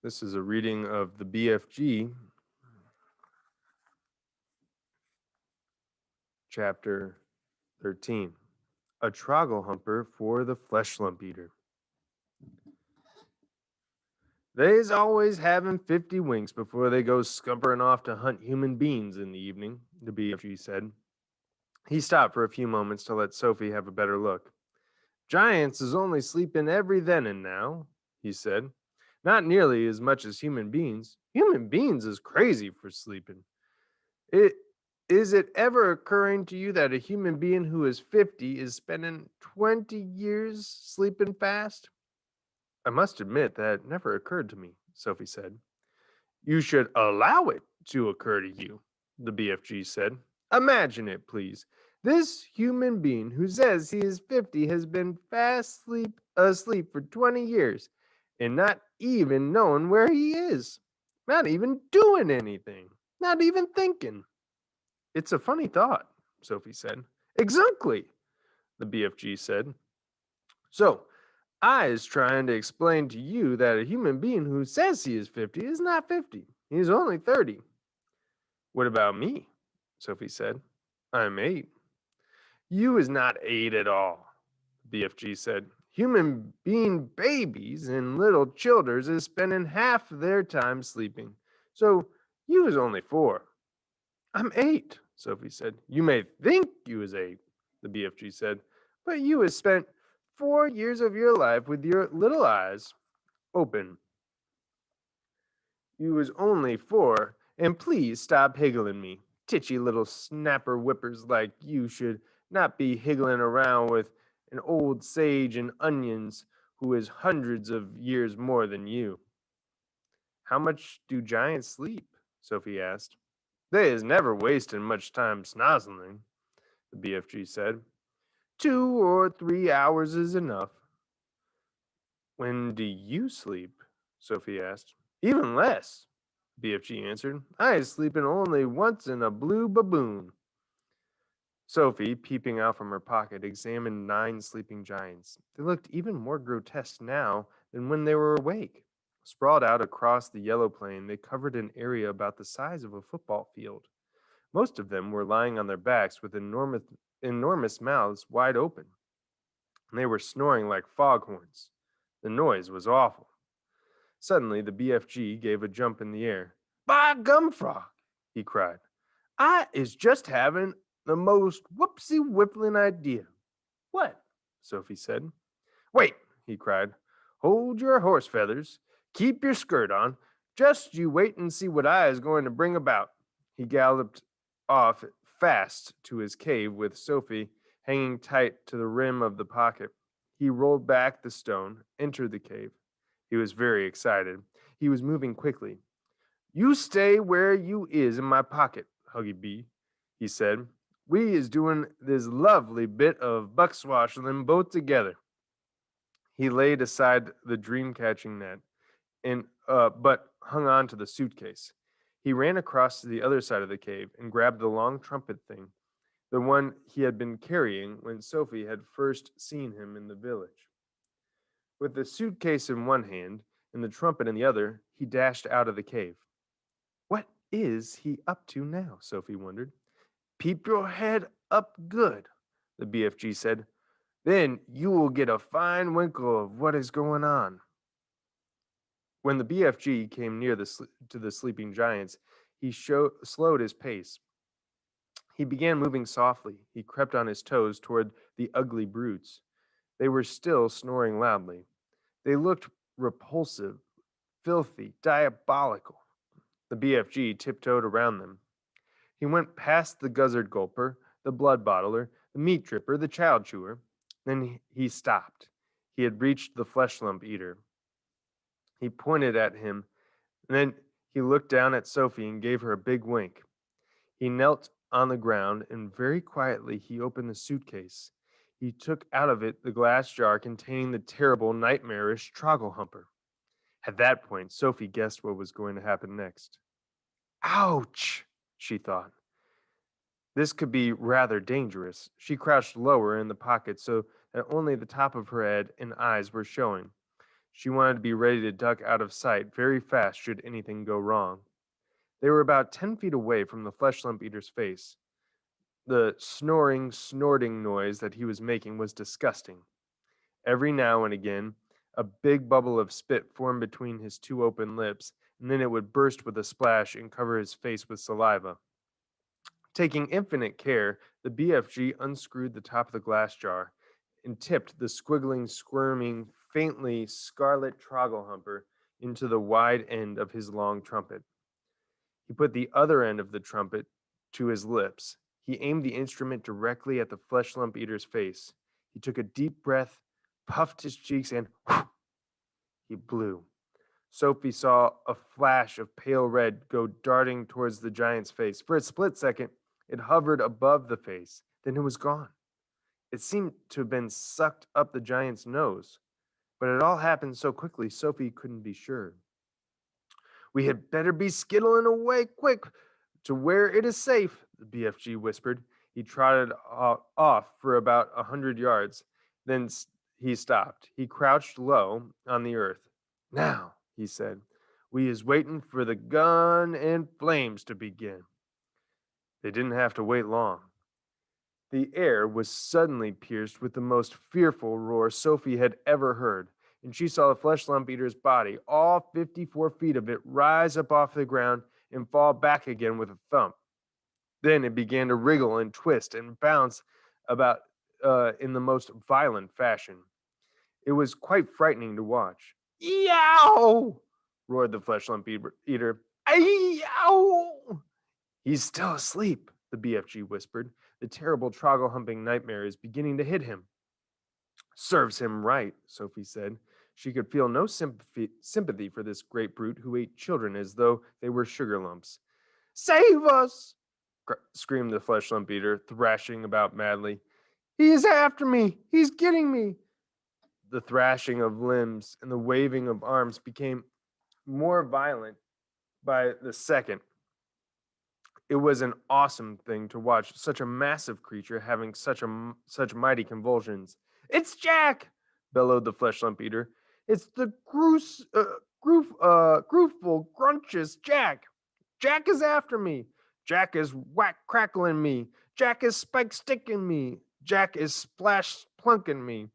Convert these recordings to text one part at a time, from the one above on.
This is a reading of the BFG, chapter 13. A Trogglehumper for the Fleshlumpeater. They's always having 50 winks before they go scumpering off to hunt human beings in the evening, the BFG said. He stopped for a few moments to let Sophie have a better look. Giants is only sleeping every then and now, he said. Not nearly as much as human beings. Human beings is crazy for sleeping. It is it ever occurring to you that a human being who is 50 is spending 20 years sleeping fast? I must admit that never occurred to me, Sophie said. You should allow it to occur to you, the BFG said. Imagine it, please. This human being who says he is 50 has been asleep for 20 years and not even knowing where he is, not even doing anything, not even thinking. It's a funny thought, Sophie said. Exactly, the BFG said. So, I is trying to explain to you that a human being who says he is 50 is not 50. He's only 30. What about me? Sophie said. I'm 8. You is not 8 at all, BFG said. Human being babies and little childers is spending half their time sleeping. So you is only 4. I'm 8, Sophie said. You may think you is 8, the BFG said, but you has spent 4 years of your life with your little eyes open. You was only 4, and please stop higgling me. Titchy little snapper whippers like you should not be higgling around with an old sage and onions who is hundreds of years more than you. How much do giants sleep? Sophie asked. They is never wasting much time snozzling, the BFG said. 2 or 3 hours is enough. When do you sleep? Sophie asked. Even less, BFG answered. I is sleeping only once in a blue baboon. Sophie, peeping out from her pocket, examined 9 sleeping giants. They looked even more grotesque now than when they were awake. Sprawled out across the yellow plain, they covered an area about the size of a football field. Most of them were lying on their backs with enormous mouths wide open. They were snoring like foghorns. The noise was awful. Suddenly, the BFG gave a jump in the air. By gumfrog, he cried. I is just having the most whoopsie whippling idea. What? Sophie said. Wait, he cried. Hold your horse feathers. Keep your skirt on. Just you wait and see what I is going to bring about. He galloped off fast to his cave with Sophie hanging tight to the rim of the pocket. He rolled back the stone, entered the cave. He was very excited. He was moving quickly. You stay where you is in my pocket, Huggy B, he said. We is doing this lovely bit of buckswashing both together. He laid aside the dream-catching net and but hung on to the suitcase. He ran across to the other side of the cave and grabbed the long trumpet thing, the one he had been carrying when Sophie had first seen him in the village. With the suitcase in one hand and the trumpet in the other, he dashed out of the cave. What is he up to now? Sophie wondered. Peep your head up good, the BFG said. Then you will get a fine winkle of what is going on. When the BFG came near to the sleeping giants, he slowed his pace. He began moving softly. He crept on his toes toward the ugly brutes. They were still snoring loudly. They looked repulsive, filthy, diabolical. The BFG tiptoed around them. He went past the guzzard gulper, the blood bottler, the meat dripper, the child chewer. Then he stopped. He had reached the flesh lump eater. He pointed at him, and then he looked down at Sophie and gave her a big wink. He knelt on the ground, and very quietly he opened the suitcase. He took out of it the glass jar containing the terrible, nightmarish Trogglehumper. At that point, Sophie guessed what was going to happen next. Ouch, she thought. This could be rather dangerous. She crouched lower in the pocket so that only the top of her head and eyes were showing. She wanted to be ready to duck out of sight very fast should anything go wrong. They were about 10 feet away from the Fleshlumpeater's face. The snoring, snorting noise that he was making was disgusting. Every now and again, a big bubble of spit formed between his two open lips, and then it would burst with a splash and cover his face with saliva. Taking infinite care, the BFG unscrewed the top of the glass jar and tipped the squiggling, squirming, faintly scarlet Trogglehumper into the wide end of his long trumpet. He put the other end of the trumpet to his lips. He aimed the instrument directly at the Fleshlumpeater's face. He took a deep breath, puffed his cheeks, and he blew. Sophie saw a flash of pale red go darting towards the giant's face. For a split second, it hovered above the face. Then it was gone. It seemed to have been sucked up the giant's nose. But it all happened so quickly, Sophie couldn't be sure. "We had better be skittling away quick to where it is safe," the BFG whispered. He trotted off for about 100 yards. Then he stopped. He crouched low on the earth. "Now," he said, "we is waiting for the gun and flames to begin." They didn't have to wait long. The air was suddenly pierced with the most fearful roar Sophie had ever heard, and she saw the Fleshlumpeater's body, all 54 feet of it, rise up off the ground and fall back again with a thump. Then it began to wriggle and twist and bounce about in the most violent fashion. It was quite frightening to watch. "Yow!" roared the Fleshlumpeater. "Yow!" "He's still asleep," the BFG whispered. "The terrible Troggle-humping nightmare is beginning to hit him." "Serves him right," Sophie said. She could feel no sympathy for this great brute who ate children as though they were sugar lumps. "Save us!" screamed the Fleshlumpeater, thrashing about madly. "He is after me! He's getting me!" The thrashing of limbs and the waving of arms became more violent by the second. It was an awesome thing to watch such a massive creature having such mighty convulsions. "It's Jack!" bellowed the Fleshlumpeater. "It's the grooful, grunches Jack! Jack is after me! Jack is whack crackling me! Jack is spike sticking me! Jack is splash plunking me!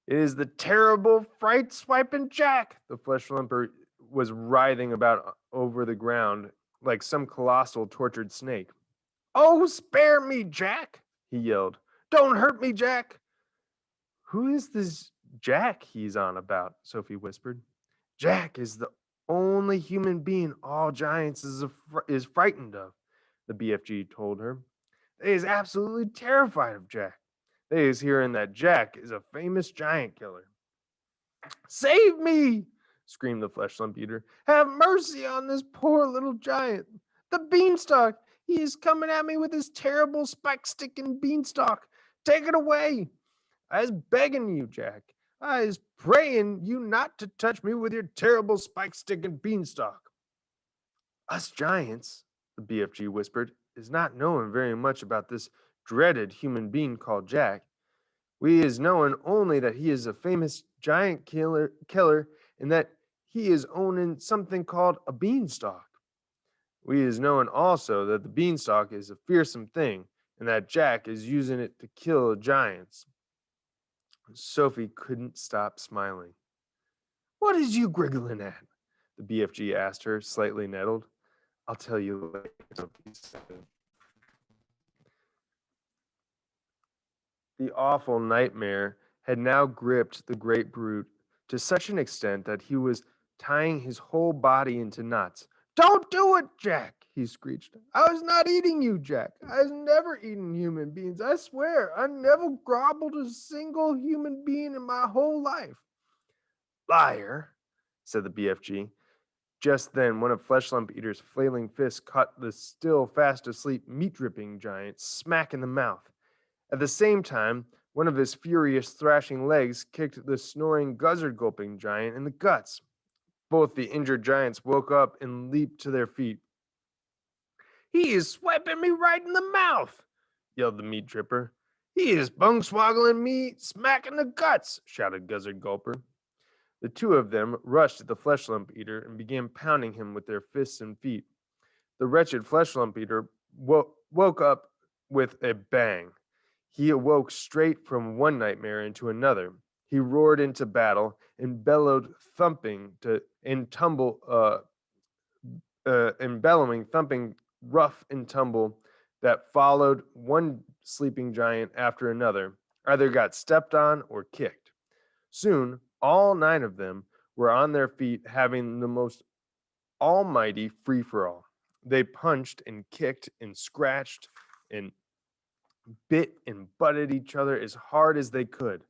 It is the terrible fright swiping Jack!" The Fleshlumper was writhing about over the ground like some colossal tortured snake. "Oh, spare me, Jack!" he yelled. "Don't hurt me, Jack!" "Who is this Jack he's on about?" Sophie whispered. "Jack is the only human being all giants is frightened of," the BFG told her. "They is absolutely terrified of Jack. They is hearing that Jack is a famous giant killer." "Save me!" screamed the Fleshlumpeater. "Have mercy on this poor little giant. The beanstalk! He is coming at me with his terrible spike-sticking beanstalk. Take it away! I is begging you, Jack. I is praying you not to touch me with your terrible spike-sticking beanstalk." "Us giants," the BFG whispered, "is not knowing very much about this dreaded human being called Jack. We is knowing only that he is a famous giant killer and that he is owning something called a beanstalk. We is knowing also that the beanstalk is a fearsome thing and that Jack is using it to kill giants." Sophie couldn't stop smiling. "What is you griggling at?" the BFG asked her, slightly nettled. "I'll tell you later," Sophie said. The awful nightmare had now gripped the great brute to such an extent that he was tying his whole body into knots. "Don't do it, Jack!" he screeched. "I was not eating you, Jack. I was never eaten human beings. I swear, I never gobbled a single human being in my whole life." "Liar," said the BFG. Just then, one of Fleshlumpeater's flailing fists caught the still fast asleep meat-dripping giant smack in the mouth. At the same time, one of his furious thrashing legs kicked the snoring guzzard-gulping giant in the guts. Both the injured giants woke up and leaped to their feet. "He is swiping me right in the mouth!" yelled the meat dripper. "He is bung-swaggling me smack in the guts!" shouted Guzzard Gulper. The two of them rushed at the Fleshlumpeater and began pounding him with their fists and feet. The wretched Fleshlumpeater woke up with a bang. He awoke straight from one nightmare into another. He roared into battle and bellowed, thumping to and tumble, and bellowing, thumping, rough and tumble that followed one sleeping giant after another, either got stepped on or kicked. Soon, all nine of them were on their feet, having the most almighty free for all. They punched and kicked and scratched and bit and butted each other as hard as they could.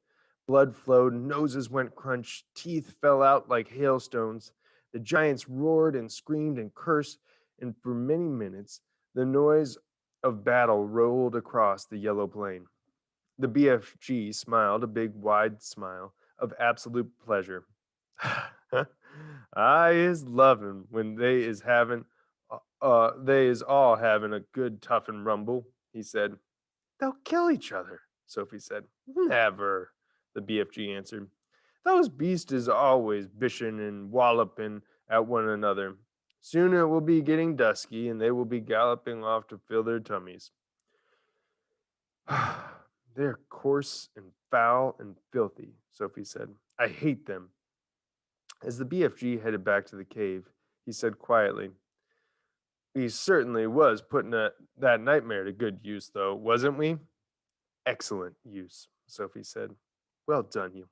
Blood flowed, noses went crunch, teeth fell out like hailstones. The giants roared and screamed and cursed, and for many minutes the noise of battle rolled across the yellow plain. The BFG smiled a big, wide smile of absolute pleasure. I is loving when they is all having a good tough and rumble, he said. They'll kill each other, Sophie said. Never, the BFG answered. Those beasts is always bishing and walloping at one another. Soon it will be getting dusky, and they will be galloping off to fill their tummies. They're coarse and foul and filthy, Sophie said. I hate them. As the BFG headed back to the cave, he said quietly, we certainly was putting that nightmare to good use, though, wasn't we? Excellent use, Sophie said. Well done, you.